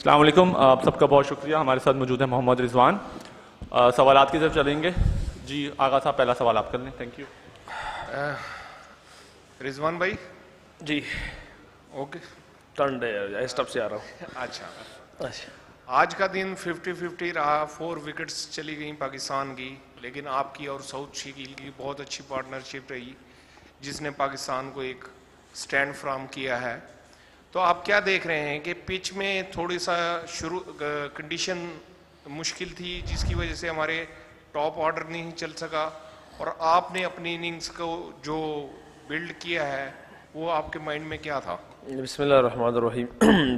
السلام علیکم. آپ سب کا بہت شکریہ. ہمارے ساتھ موجود ہیں محمد رضوان. سوالات کی طرف چلیں گے. جی آغا صاحب پہلا سوال آپ کر لیں. Thank you. رضوان بھائی. جی اوکے ٹرن ڈے اسٹپ سے آ رہا ہوں. اچھا آج کا دن 50-50 رہا. 4 وکٹس چلی گئیں پاکستان کی, لیکن آپ کی اور ساؤتھ شکیل کی بہت اچھی پارٹنرشپ رہی جس نے پاکستان کو ایک سٹینڈ فراہم کیا ہے. تو آپ کیا دیکھ رہے ہیں کہ پچ میں تھوڑی سا کنڈیشن مشکل تھی جس کی وجہ سے ہمارے ٹاپ آرڈر نہیں چل سکا, اور آپ نے اپنی اننگز کو جو بلڈ کیا ہے وہ آپ کے مائنڈ میں کیا تھا؟ بسم اللہ الرحمن الرحیم.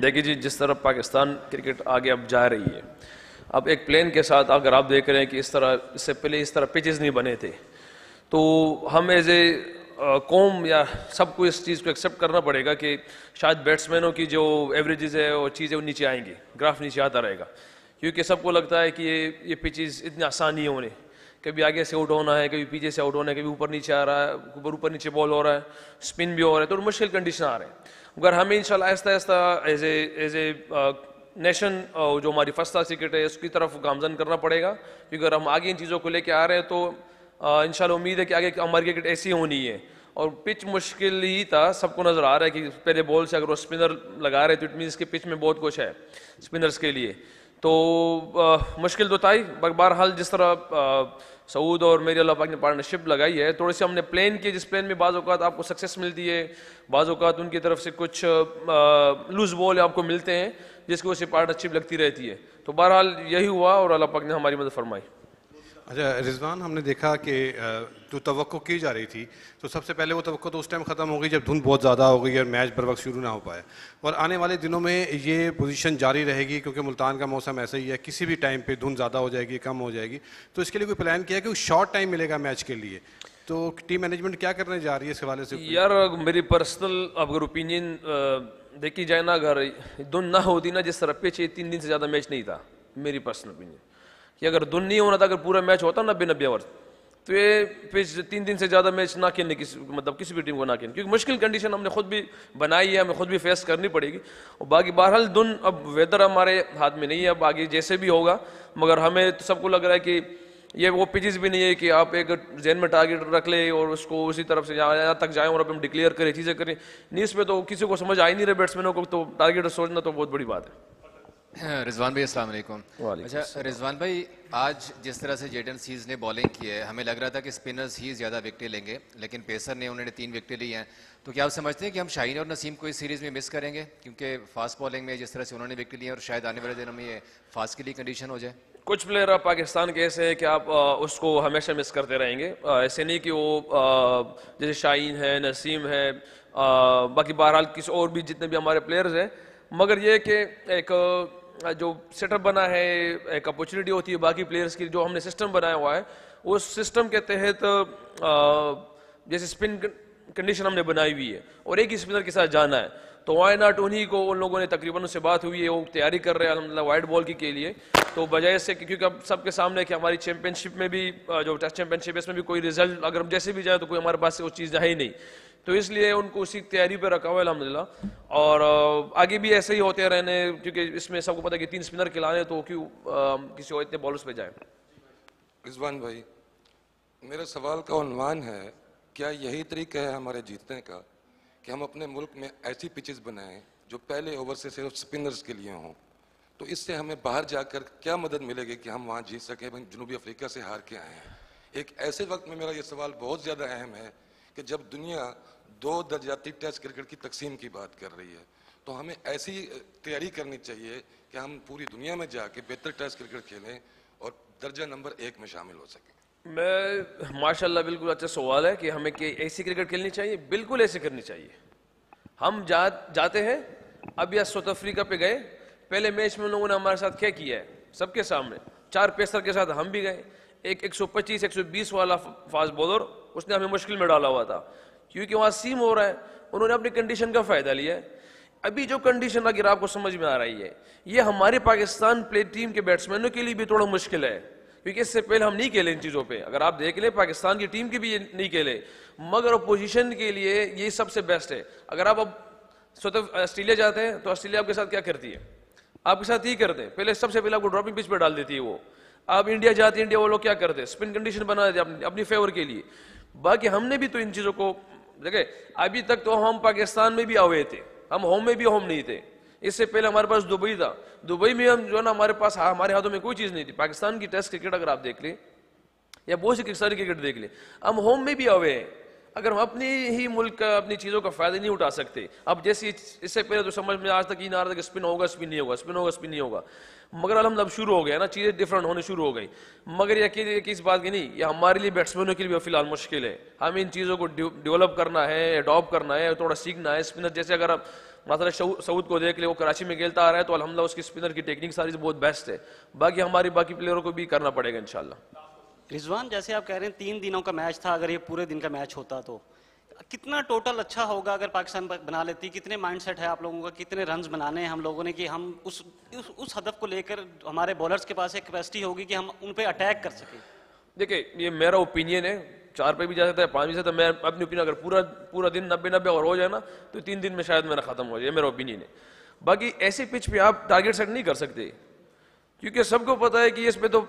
دیکھیے جی, جس طرح پاکستان کرکٹ آگے اب جا رہی ہے, اب ایک پلین کے ساتھ اگر آپ دیکھ رہے ہیں کہ اس سے پہلے اس طرح پچز نہیں بنے تھے, تو ہم ایز اے قوم یا سب کو اس چیز کو ایکسیپٹ کرنا پڑے گا کہ شاید بیٹسمینوں کی جو ایوریجز ہے وہ چیزیں نیچے آئیں گی, گراف نیچے آتا رہے گا, کیونکہ سب کو لگتا ہے کہ یہ پچز اتنی آسان نہیں ہونے, کبھی آگے سے آؤٹ ہونا ہے, کبھی پیچھے سے آؤٹ ہونا ہے, کبھی اوپر نیچے آ رہا ہے, اوپر نیچے بال ہو رہا ہے, اسپن بھی ہو رہا ہے, تو مشکل کنڈیشن آ رہے ہیں. مگر ہمیں انشاءاللہ آہستہ آہستہ ایز اے نیشن جو ہماری فرسٹ کلاس کرکٹ ہے اس کی طرف گامزن کرنا پڑے گا, کیونکہ اگر ہم آگے ان چیزوں کو لے کے آ رہے ہیں تو انشاءاللہ امید ہے کہ آگے ہماری کرکٹ ایسی ہونی ہے. اور پچ مشکل ہی تھا, سب کو نظر آ رہا ہے کہ پہلے بال سے اگر وہ اسپنر لگا رہے تو اٹ مینس کہ پچ میں بہت کچھ ہے اسپنرز کے لیے, تو مشکل تو تھا ہی. بہرحال جس طرح سعود اور میری اللہ پاک نے پارٹنرشپ لگائی ہے, تھوڑی سی ہم نے پلین کی, جس پلین میں بعض اوقات آپ کو سکسیس ملتی ہے, بعض اوقات ان کی طرف سے کچھ لوز بال آپ کو ملتے ہیں جس کی وجہ سے پارٹنرشپ لگتی رہتی ہے. تو بہرحال یہی ہوا اور اللہ پاک نے ہماری مدد فرمائی. اچھا رضوان, ہم نے دیکھا کہ جو توقع کی جا رہی تھی تو سب سے پہلے وہ توقع تو اس ٹائم ختم ہو گئی جب دھند بہت زیادہ ہو گئی اور میچ بر وقت شروع نہ ہو پائے, اور آنے والے دنوں میں یہ پوزیشن جاری رہے گی کیونکہ ملتان کا موسم ایسا ہی ہے, کسی بھی ٹائم پہ دھند زیادہ ہو جائے گی, کم ہو جائے گی. تو اس کے لیے کوئی پلان کیا ہے کہ شارٹ ٹائم ملے گا میچ کے لیے, تو ٹیم مینجمنٹ کیا کرنے جا رہی ہے اس حوالے سے؟ یار میری پرسنل اگر اوپینین دیکھی جائے نا, اگر دھند نہ ہوتی نا, جس طرح پچ 3 دن سے زیادہ میچ نہیں تھا, میری پرسنل اوپینین کہ اگر دھند نہیں ہونا تھا, اگر پورا میچ ہوتا 90 اوور, تو یہ پچ 3 دن سے زیادہ میچ نہ کھیلنے کسی بھی ٹیم کو نہ کھیلنے, کیونکہ مشکل کنڈیشن ہم نے خود بھی بنائی ہے, ہمیں خود بھی فیس کرنی پڑے گی. اور باقی بہرحال دھند اب ویدر ہمارے ہاتھ میں نہیں ہے, اب آگے جیسے بھی ہوگا, مگر ہمیں تو سب کو لگ رہا ہے کہ یہ وہ پچز بھی نہیں ہے کہ آپ ایک ذہن میں ٹارگیٹ رکھ لیں اور اس کو اسی طرف سے یہاں تک جائیں اور اب ہم ڈکلیئر کریں, چیزیں کریں. نہیں, اس میں تو کسی کو سمجھ آ ہی نہیں رہے بیٹسمینوں کو, تو ٹارگیٹ سوچنا تو بہت بڑی بات ہے. رضوان بھائی السلام علیکم. اچھا رضوان بھائی, آج جس طرح سے جیڈن سیز نے بالنگ کی ہے, ہمیں لگ رہا تھا کہ اسپنرز ہی زیادہ وکٹیں لیں گے, لیکن پیسر نے انہوں نے 3 وکٹیں لی ہیں. تو کیا آپ سمجھتے ہیں کہ ہم شاہین اور نسیم کو اس سیریز میں مس کریں گے, کیونکہ فاسٹ بالنگ میں جس طرح سے انہوں نے وکٹیں لی ہیں, اور شاید آنے والے دنوں میں یہ فاسٹ کے لیے کنڈیشن ہو جائے؟ کچھ پلیئر پاکستان کے ایسے ہیں کہ آپ اس کو ہمیشہ مس کرتے رہیں گے, ایسے نہیں کہ وہ جیسے شاہین ہے, نسیم ہے, باقی بہرحال کسی اور بھی جتنے بھی ہمارے پلیئرز ہیں. مگر یہ کہ ایک جو سیٹ اپ بنا ہے, ایک اپورچونیٹی ہوتی ہے باقی پلیئرز کی, جو ہم نے سسٹم بنایا ہوا ہے, اس سسٹم کے تحت جیسے اسپن کنڈیشن ہم نے بنائی ہوئی ہے اور ایک ہی اسپنر کے ساتھ جانا ہے, تو وائی ناٹ انہی کو, ان لوگوں نے تقریباً اس سے بات ہوئی ہے, وہ تیاری کر رہے ہیں الحمدللہ وائٹ بال کی کے لیے. تو بجائے سے کیونکہ اب سب کے سامنے کہ ہماری چیمپئن شپ میں بھی جو ٹیسٹ چیمپئن شپ ہے اس میں بھی کوئی رزلٹ اگر ہم جیسے بھی جائیں تو کوئی ہمارے پاس وہ چیز ہے ہی نہیں, تو اس لیے ان کو اسی تیاری پہ رکھا ہوا ہے الحمدللہ. اور آگے بھی ایسے ہی ہوتے رہنے, کیونکہ اس میں سب کو پتہ ہے کہ 3 اسپنر کھلانے, تو کیوں کسی اور اتنے بالرز پہ جائیں. رضوان بھائی, میرے سوال کا عنوان ہے, کیا یہی طریقہ ہے ہمارے جیتنے کا کہ ہم اپنے ملک میں ایسی پچز بنائیں جو پہلے اوور سے صرف اسپنرز کے لیے ہوں؟ تو اس سے ہمیں باہر جا کر کیا مدد ملے گی کہ ہم وہاں جیت سکیں؟ جنوبی افریقہ سے ہار کے آئے ہیں. ایک ایسے وقت میں میرا یہ سوال بہت زیادہ اہم ہے کہ جب دنیا 2 درجاتی ٹیسٹ کرکٹ کی تقسیم کی بات کر رہی ہے, تو ہمیں ایسی تیاری کرنی چاہیے کہ ہم پوری دنیا میں جا کے بہتر ٹیسٹ کرکٹ کھیلیں اور درجہ نمبر 1 میں شامل ہو سکیں. ماشاءاللہ بالکل اچھا سوال ہے کہ ہمیں ایسی کرکٹ کھیلنی چاہیے. بالکل ایسے کرنی چاہیے. ہم جاتے ہیں, اب یا ساؤتھ افریقہ پہ گئے, پہلے میچ میں ان لوگوں نے ہمارے ساتھ کیا کیا ہے سب کے سامنے, 4 پیسر کے ساتھ ہم بھی گئے, ایک 125-120 والا فاسٹ بولر, اس نے ہمیں مشکل میں ڈالا ہوا تھا کیونکہ وہاں سیم ہو رہا ہے, انہوں نے اپنی کنڈیشن کا فائدہ لیا ہے. ابھی جو کنڈیشن اگر آپ کو سمجھ میں آ رہی ہے, یہ ہمارے پاکستان پلے ٹیم کے بیٹسمینوں کے لیے بھی تھوڑا مشکل ہے, کیونکہ اس سے پہلے ہم نہیں کھیلے ان چیزوں پہ. اگر آپ دیکھ لیں پاکستان کی ٹیم کی بھی یہ نہیں کھیلے, مگر اپوزیشن کے لیے یہ سب سے بیسٹ ہے. اگر آپ اب آسٹریلیا جاتے ہیں تو آسٹریلیا آپ کے ساتھ کیا کرتی ہے؟ آپ کے ساتھ ہی کرتے ہیں, پہلے سب سے پہلے آپ کو ڈراپنگ پچ پہ ڈال دیتی ہے وہ. آپ انڈیا جاتے ہیں, انڈیا وہ لوگ کیا کرتے ہیں, اسپن کنڈیشن بنا دیتے اپنی فیور کے لیے. باقی ہم نے بھی تو ان چیزوں کو دیکھیں, ابھی تک تو ہم پاکستان میں بھی آئے تھے, ہم ہوم میں بھی ہوم نہیں تھے. اس سے پہلے ہمارے پاس دبئی تھا, دبئی میں ہم جو ہے نا ہمارے پاس ہمارے ہاتھوں میں کوئی چیز نہیں تھی. پاکستان کی ٹیسٹ کرکٹ اگر آپ دیکھ لیں یا بہت سی ساری کرکٹ دیکھ لیں, ہم ہوم میں بھی آئے ہیں. اگر ہم اپنی ہی ملک کا اپنی چیزوں کا فائدہ نہیں اٹھا سکتے, اب جیسے اس سے پہلے تو سمجھ میں آج تک یہ نہ آ رہا تھا کہ اسپن ہوگا اسپن نہیں ہوگا, اسپن ہوگا اسپن نہیں ہوگا, مگر الحمد اب شروع ہو گیا نا, چیزیں ڈفرنٹ ہونے شروع ہو گئی. مگر یہ کہ اس بات کی نہیں, یہ ہمارے لیے بیٹسمینوں کے لیے فی الحال مشکل ہے. ہمیں ان چیزوں کو ڈیولپ کرنا ہے, اڈاپٹ کرنا ہے, تھوڑا سیکھنا ہے. اسپنر جیسے اگر آپ مثلا سعود کو دیکھ لیں, وہ کراچی میں کھیلتا آ رہا ہے, تو الحمدللہ اس کی اسپنر کی ٹیکنک ساری بہت بیسٹ ہے. باقی ہماری باقی پلیئروں کو بھی کرنا پڑے گا انشاءاللہ. رضوان, جیسے آپ کہہ رہے ہیں 3 دنوں کا میچ تھا, اگر یہ پورے دن کا میچ ہوتا تو کتنا ٹوٹل اچھا ہوگا اگر پاکستان بنا لیتی؟ کتنے مائنڈ سیٹ ہے آپ لوگوں کا, کتنے رنز بنانے ہیں ہم لوگوں نے کہ ہم اس ہدف کو لے کر ہمارے بولرز کے پاس ایک کیپیسٹی ہوگی کہ ہم ان پہ اٹیک کر سکیں؟ دیکھیں, یہ میرا اوپینین ہے, 4 پہ بھی جا سکتا ہے, 5 بھی جا سکتا ہے. میں اپنی اوپینین, اگر پورا دن 90 اور ہو جائے نا تو 3 دن میں شاید میرا ختم ہو جائے, میرا اوپینین ہے. باقی ایسے پچ پہ آپ ٹارگیٹ سیٹ نہیں کر سکتے, کیونکہ سب کو پتا ہے کہ اس پہ تو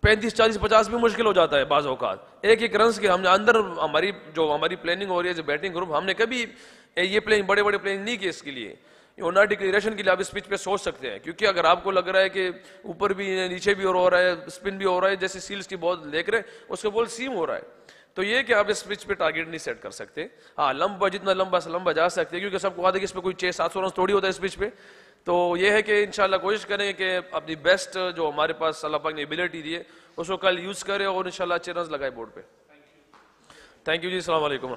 35, 40, 50 بھی مشکل ہو جاتا ہے بعض اوقات. ایک رنز کے ہم نے اندر ہماری پلاننگ ہو رہی ہے بیٹنگ گروپ, ہم نے کبھی یہ بڑے پلاننگ نہیں کی اس کے لیے. اونا ڈکلیریشن کے لیے آپ اس پچ پہ سوچ سکتے ہیں, کیونکہ اگر آپ کو لگ رہا ہے کہ اوپر بھی نیچے بھی ہو رہا ہے, اسپن بھی ہو رہا ہے, جیسے سیلز کی بال دیکھ رہے ہیں اس کا بال سیم ہو رہا ہے, تو یہ کہ آپ اس پچ پہ ٹارگیٹ نہیں سیٹ کر سکتے. ہاں, جتنا لمبا جا سکتے ہیں, کیونکہ سب کو آتا ہے کہ اس پہ کوئی 600-700 رنز تھوڑی ہوتا ہے اس پچ پہ. تو یہ ہے کہ انشاءاللہ کوشش کریں کہ اپنی بیسٹ جو ہمارے پاس اللہ پاک نے ایبلٹی دی ہے اس کو کل یوز کرے اور انشاءاللہ اچھے رنز لگائے بورڈ پہ. تھینک یو جی, السلام علیکم.